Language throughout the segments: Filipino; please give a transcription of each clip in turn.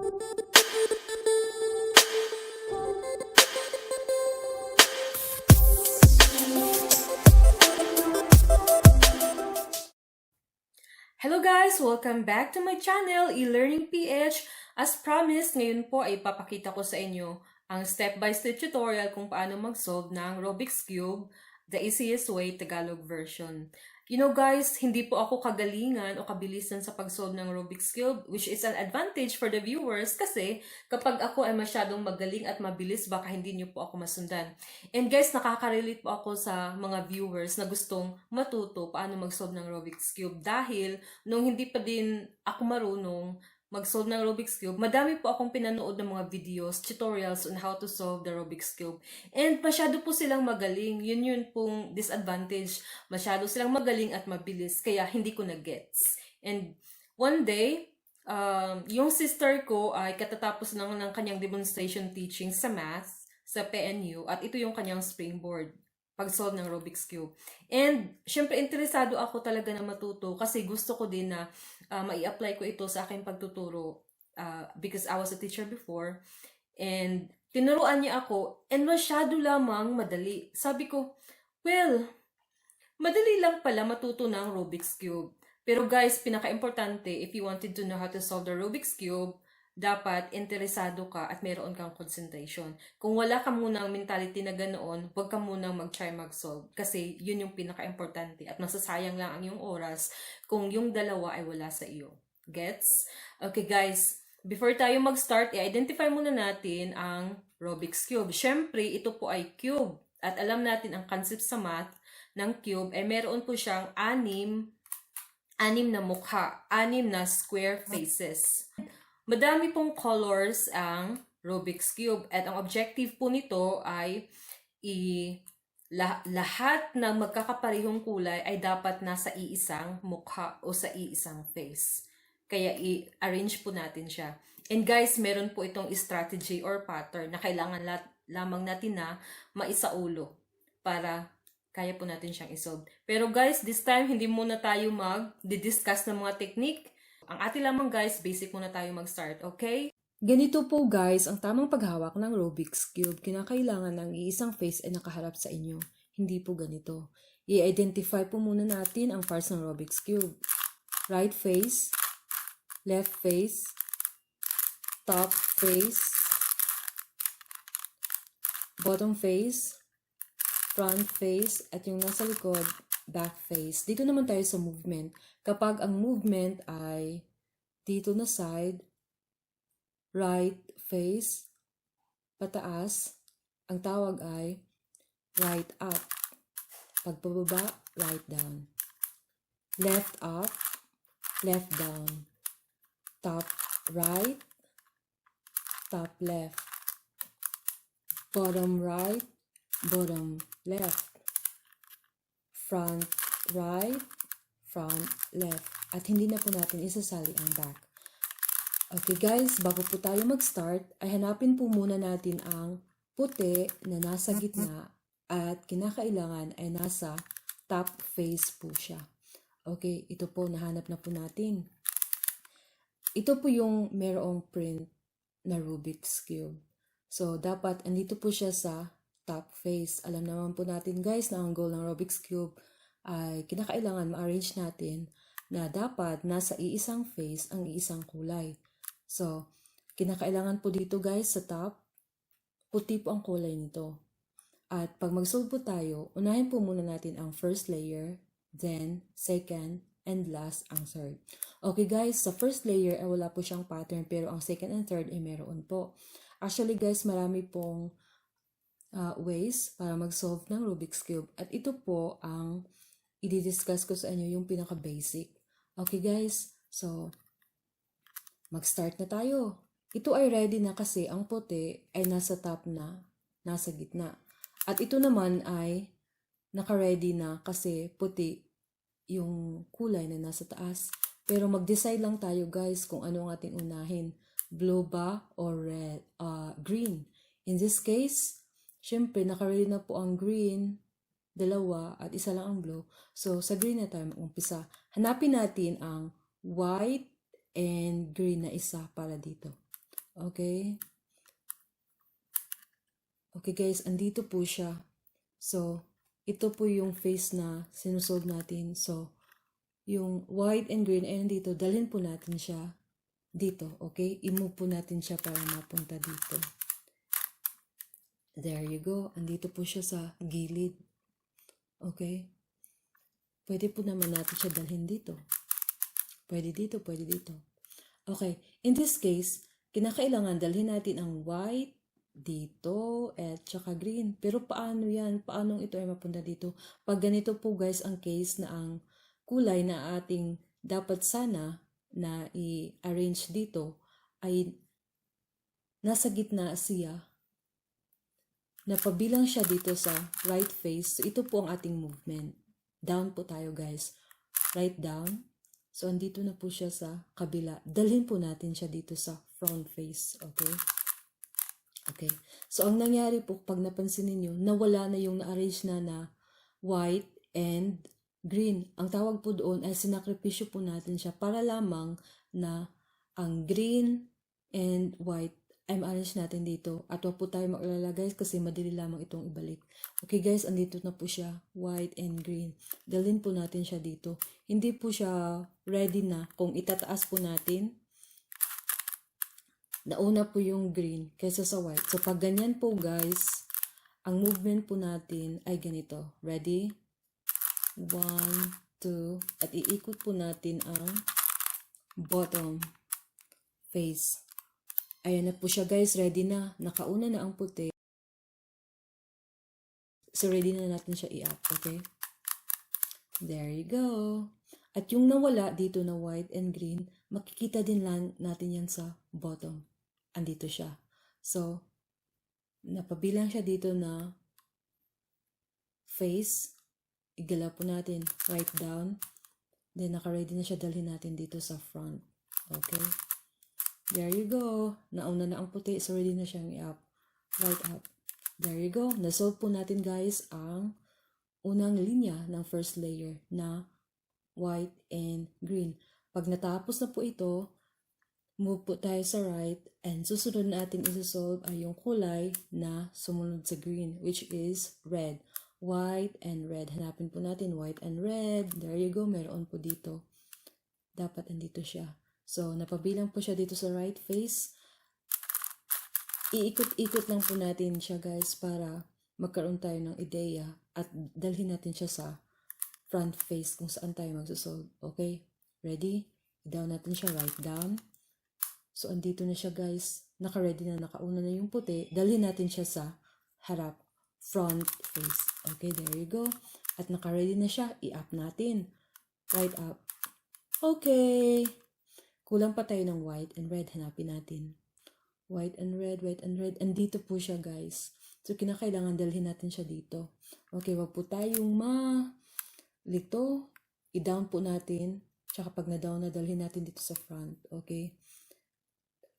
Hello guys! Welcome back to my channel, eLearning PH. As promised, ngayon po ay papakita ko sa inyo ang step-by-step tutorial kung paano mag-solve ng Rubik's Cube, the easiest way Tagalog version. You know guys, hindi po ako kagalingan o kabilisan sa pag-solve ng Rubik's Cube, which is an advantage for the viewers kasi kapag ako ay masyadong magaling at mabilis, baka hindi niyo po ako masundan. And guys, nakaka-relate po ako sa mga viewers na gustong matuto paano mag-solve ng Rubik's Cube dahil nung hindi pa din ako marunong mag-solve ng Rubik's Cube, madami po akong pinanood ng mga videos, tutorials on how to solve the Rubik's Cube. And masyado po silang magaling. Yun pong disadvantage. Masyado silang magaling at mabilis. Kaya hindi ko na-gets. And one day, yung sister ko ay katatapos ng kanyang demonstration teaching sa math, sa PNU, at ito yung kanyang springboard pag-solve ng Rubik's Cube. And, syempre, interesado ako talaga na matuto kasi gusto ko din na mai-apply ko ito sa aking pagtuturo because I was a teacher before. And, tinuruan niya ako and masyado lamang madali. Sabi ko, well, madali lang pala matuto ng Rubik's Cube. Pero guys, pinaka-importante, if you wanted to know how to solve the Rubik's Cube, dapat interesado ka at mayroon kang concentration. Kung wala ka munang mentality na ganoon, huwag ka munang mag-try mag-solve. Kasi yun yung pinaka-importante at masasayang lang ang iyong oras kung yung dalawa ay wala sa iyo. Gets? Okay guys, before tayo mag-start, i-identify muna natin ang Rubik's Cube. Syempre, ito po ay cube. At alam natin ang concept sa math ng cube ay meron po siyang anim na mukha, 6 na square faces. Madami pong colors ang Rubik's Cube at ang objective po nito ay lahat ng magkakaparehong kulay ay dapat nasa iisang mukha o sa iisang face. Kaya i-arrange po natin siya. And guys, meron po itong strategy or pattern na kailangan lamang natin na maisaulo para kaya po natin siyang isolve. Pero guys, this time hindi muna tayo mag-discuss ng mga technique. Ang atin lamang guys, basic muna tayo mag-start, okay? Ganito po guys, ang tamang paghawak ng Rubik's Cube, kinakailangan ng iisang face ay nakaharap sa inyo. Hindi po ganito. I-identify po muna natin ang parts ng Rubik's Cube. Right face, left face, top face, bottom face, front face, at yung nasa likod, back face. Dito naman tayo sa movement. Kapag ang movement ay dito na side, right face, pataas, ang tawag ay right up. Pag pababa, right down. Left up, left down. Top right, top left. Bottom right, bottom left. Front right, front left. At hindi na po natin isasali ang back. Okay guys, bago po tayo mag-start, ay hanapin po muna natin ang puti na nasa gitna at kinakailangan ay nasa top face po siya. Okay, ito po, nahanap na po natin. Ito po yung merong print na Rubik's Cube. So, dapat andito po siya sa top face. Alam naman po natin guys na ang goal ng Rubik's Cube ay kinakailangan ma-arrange natin na dapat nasa iisang face ang iisang kulay. So, kinakailangan po dito guys sa top, puti po ang kulay nito. At pag mag-solve po tayo, unahin po muna natin ang first layer, then second, and last ang third. Okay guys, sa first layer ay wala po siyang pattern pero ang second and third ay meron po. Actually guys, marami pong ways para mag-solve ng Rubik's Cube. At ito po ang i-discuss ko sa inyo yung pinaka-basic. Okay guys, so mag-start na tayo. Ito ay ready na kasi ang puti ay nasa top na, nasa gitna. At ito naman ay naka-ready na kasi puti yung kulay na nasa taas. Pero mag-decide lang tayo guys kung ano ang ating unahin. Blue ba or red, green. In this case, syempre naka-ready na po ang green, dalawa at isa lang ang blue. So sa green na tayo mag-umpisa. Hanapin natin ang white and green na isa para dito. Okay? Okay guys, andito po siya. So, ito po yung face na sinusolve natin. So, yung white and green ay nandito, dalhin po natin siya dito. Okay? I-move po natin siya para mapunta dito. There you go. Andito po siya sa gilid. Okay? Pwede po naman natin siya dalhin dito. Pwede dito, pwede dito. Okay. In this case, kinakailangan dalhin natin ang white dito at saka green. Pero paano yan? Paano ito ay mapunta dito? Pag ganito po guys ang case na ang kulay na ating dapat sana na i-arrange dito ay nasa gitna siya. Napabilang siya dito sa right face. So ito po ang ating movement. Down po tayo guys. Right down. So andito na po siya sa kabila. Dalhin po natin siya dito sa front face. Okay? Okay. So, ang nangyari po, pag napansin niyo nawala na yung na-arrange na white and green. Ang tawag po doon ay sinakripisyo po natin siya para lamang na ang green and white ay ma-arrange natin dito. At wag po tayo mag-alala guys kasi madali lamang itong ibalik. Okay guys, andito na po siya, white and green. Dalhin po natin siya dito. Hindi po siya ready na kung itataas po natin. Nauna po yung green kaysa sa white. So, pag ganyan po guys, ang movement po natin ay ganito. Ready? 1, 2, at iikot po natin ang bottom face. Ayan na po siya guys. Ready na. Nakauna na ang puti. So, ready na natin siya i-up. Okay? There you go. At yung nawala dito na white and green, makikita din lang natin yan sa bottom. Andito siya. So, napabilang siya dito na face. Igalaw po natin right down. Then, naka-ready na siya. Dalhin natin dito sa front. Okay? There you go. Nauna na ang puti. So, ready na siyang i-up. Right up. There you go. Nasolve po natin guys ang unang linya ng first layer na white and green. Pag natapos na po ito, move po tayo sa right and susunod natin isa-solve ay yung kulay na sumunod sa green which is red. White and red. Hanapin po natin white and red. There you go. Meron po dito. Dapat andito siya. So, napabilang po siya dito sa right face. Iikot-ikot lang po natin siya guys para magkaroon tayo ng ideya at dalhin natin siya sa front face kung saan tayo magsusolve. Okay? Ready? I-down natin siya right down. So, andito na siya guys. Naka-ready na, nakauna na yung puti. Dalhin natin siya sa harap. Front face. Okay, there you go. At naka-ready na siya. I-up natin. Right up. Okay. Kulang pa tayo ng white and red. Hanapin natin. White and red, white and red. Andito po siya guys. So, kinakailangan dalhin natin siya dito. Okay, wag po tayong lito. I-down po natin. Tsaka pag na-down na, dalhin natin dito sa front. Okay?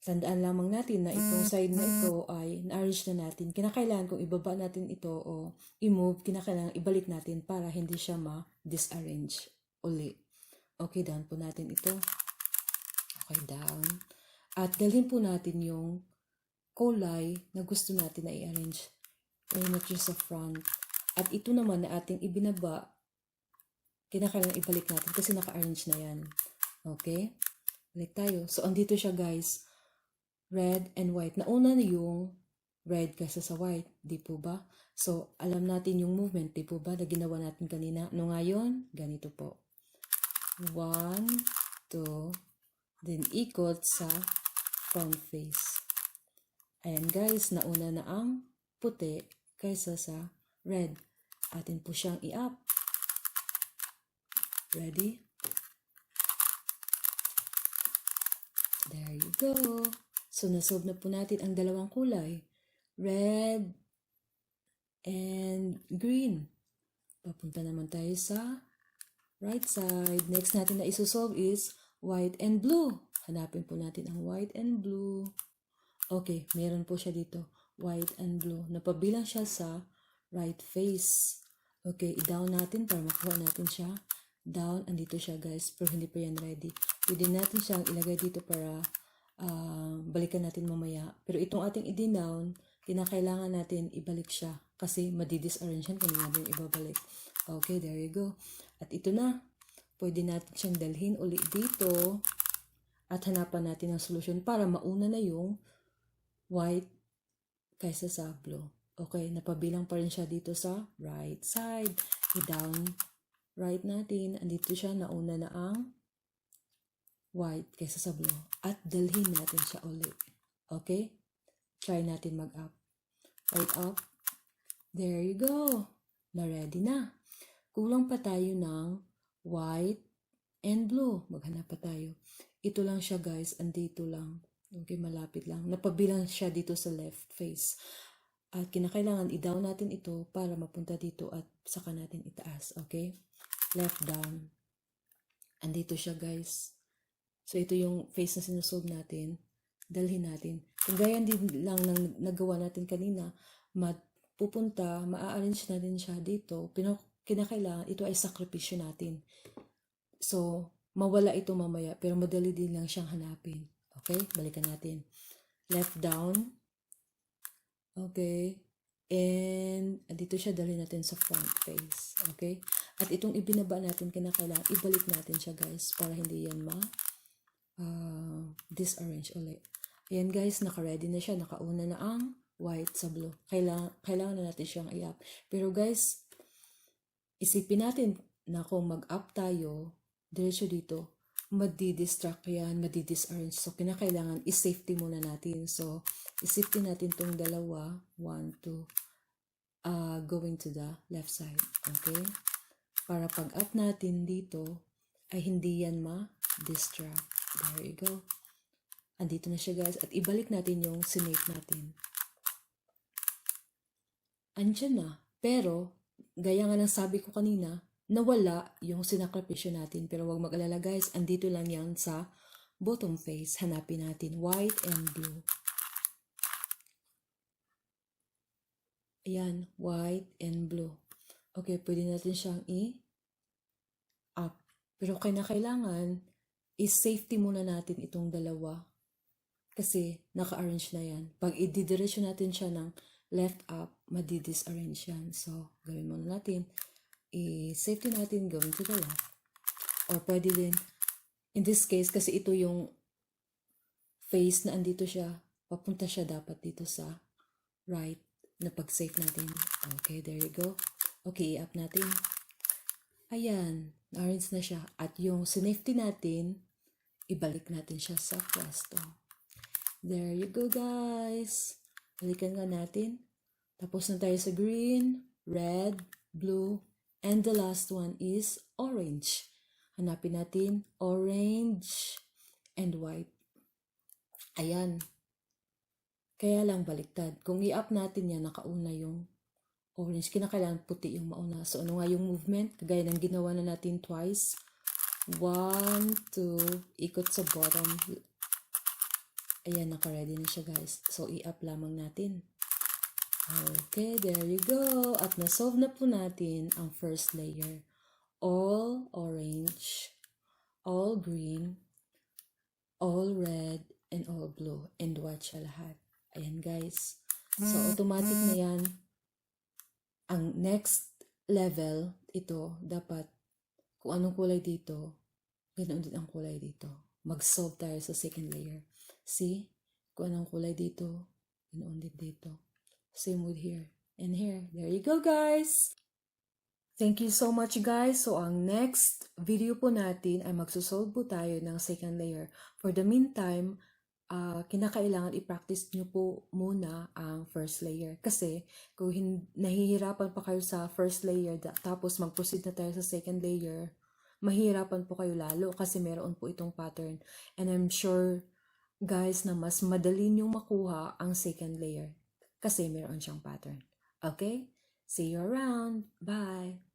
Tandaan lamang natin na itong side na ito ay na-arrange na natin. Kinakailangan kung ibaba natin ito o i-move, kinakailangan ibalik natin para hindi siya ma-disarrange uli. Okay, down po natin ito. Okay, down. At dalhin po natin yung kulay na gusto natin na i-arrange. Ayun natin sa front. At ito naman na ating ibinaba, kinakailangan ibalik natin kasi naka-arrange na yan. Okay? Balik tayo. So, andito siya guys. Red and white. Nauna na yung red kaysa sa white. Di po ba? So, alam natin yung movement. Di po ba? Na ginawa natin kanina. No ngayon, ganito po. 1, 2, then ikot sa front face. Ayan guys, nauna na ang puti kaysa sa red. Atin po siyang i-up. Ready? There you go. So, nasolve na po natin ang dalawang kulay. Red and green. Papunta naman tayo sa right side. Next natin na isosolve is white and blue. Hanapin po natin ang white and blue. Okay, meron po siya dito. White and blue. Napabilang siya sa right face. Okay, i-down natin para makuha natin siya. Down, andito siya guys. Pero hindi pa yan ready. Pwede natin siyang ilagay dito para balikan natin mamaya. Pero itong ating i-down, kinakailangan natin ibalik siya kasi madi-disarrange yan kung hindi natin ibabalik. Okay, there you go. At ito na, pwede natin siyang dalhin uli dito at hanapan natin ang solusyon para mauna na yung white kaysa sa blue. Okay, napabilang pa rin siya dito sa right side. I-down right natin. Andito siya, nauna na ang white kaysa sa blue. At dalhin natin siya ulit. Okay? Try natin mag-up. Right up. There you go. Na-ready na. Kulang pa tayo ng white and blue. Maghanap pa tayo. Ito lang siya guys. Andito lang. Okay, malapit lang. Napabilang siya dito sa left face. At kinakailangan i-down natin ito para mapunta dito at saka natin itaas. Okay? Left down. Andito siya guys. So ito yung face na sinusolve natin. Dalhin natin. Kung gaya din lang ng nagawa natin kanina, pupunta, ma-arrange natin siya dito. Kinakailangan, ito ay sakripisyo natin. So, mawala ito mamaya, pero madali din lang siyang hanapin. Okay? Balikan natin. Left down. Okay. And, dito siya, dalhin natin sa front face. Okay? At itong ibinaba natin, kinakailangan, ibalik natin siya guys, para hindi yan disarrange ulit. Ayan guys, naka-ready na siya. Nakauna na ang white sa blue. Kailangan na natin siyang i-up. Pero guys, isipin natin na kung mag-up tayo, diretso dito, madi-distract yan, madi-disarrange. So, kinakailangan i-safety muna natin. So, i-safety natin tong dalawa. 1, 2, going to the left side. Okay? Para pag-up natin dito, ay hindi yan ma-distract. There you go. Andito na siya guys. At ibalik natin yung sinake natin. Andiyan na. Pero, gaya nga ng sabi ko kanina, nawala yung sinakripisyo natin. Pero wag mag-alala guys, andito lang yan sa bottom face. Hanapin natin white and blue. Ayan, white and blue. Okay, pwede natin siyang i-up. Pero kailangan, is-safety muna natin itong dalawa. Kasi naka-arrange na yan. Pag i-didiretso natin siya ng left up, madi-disarrange yan. So, gawin muna natin. I-safety natin, going to the left. Or pwede din, in this case, kasi ito yung face na andito siya, papunta siya dapat dito sa right na pag-save natin. Okay, there you go. Okay, i-up natin. Ayan, na-arrange na siya. At yung sinafety natin, ibalik natin siya sa pwesto. There you go, guys. Balikan nga natin. Tapos na tayo sa green, red, blue, and the last one is orange. Hanapin natin orange and white. Ayan. Kaya lang baliktad. Kung i-up natin yan, nakauna yung orange. Kinakailangan puti yung mauna. So, ano nga yung movement? Kagaya ng ginawa na natin twice. 1, 2, ikot sa bottom. Ayan, naka-ready na siya guys. So, i-up lamang natin. Okay, there you go. At na-solve na po natin ang first layer. All orange, all green, all red, and all blue. And white siya lahat. Ayan guys. So, automatic na yan. Ang next level, ito, dapat, kung anong kulay dito, ganoon din ang kulay dito. Mag-solve tayo sa second layer. See? Kung anong kulay dito, ganoon din dito. Same with here. And here. There you go, guys! Thank you so much, guys. So, ang next video po natin ay magsusolve po tayo ng second layer. For the meantime, kinakailangan i-practice nyo po muna ang first layer. Kasi, kung nahihirapan pa kayo sa first layer, tapos mag-proceed na tayo sa second layer, mahihirapan po kayo lalo kasi meron po itong pattern. And I'm sure, guys, na mas madali nyo makuha ang second layer kasi meron siyang pattern. Okay? See you around. Bye!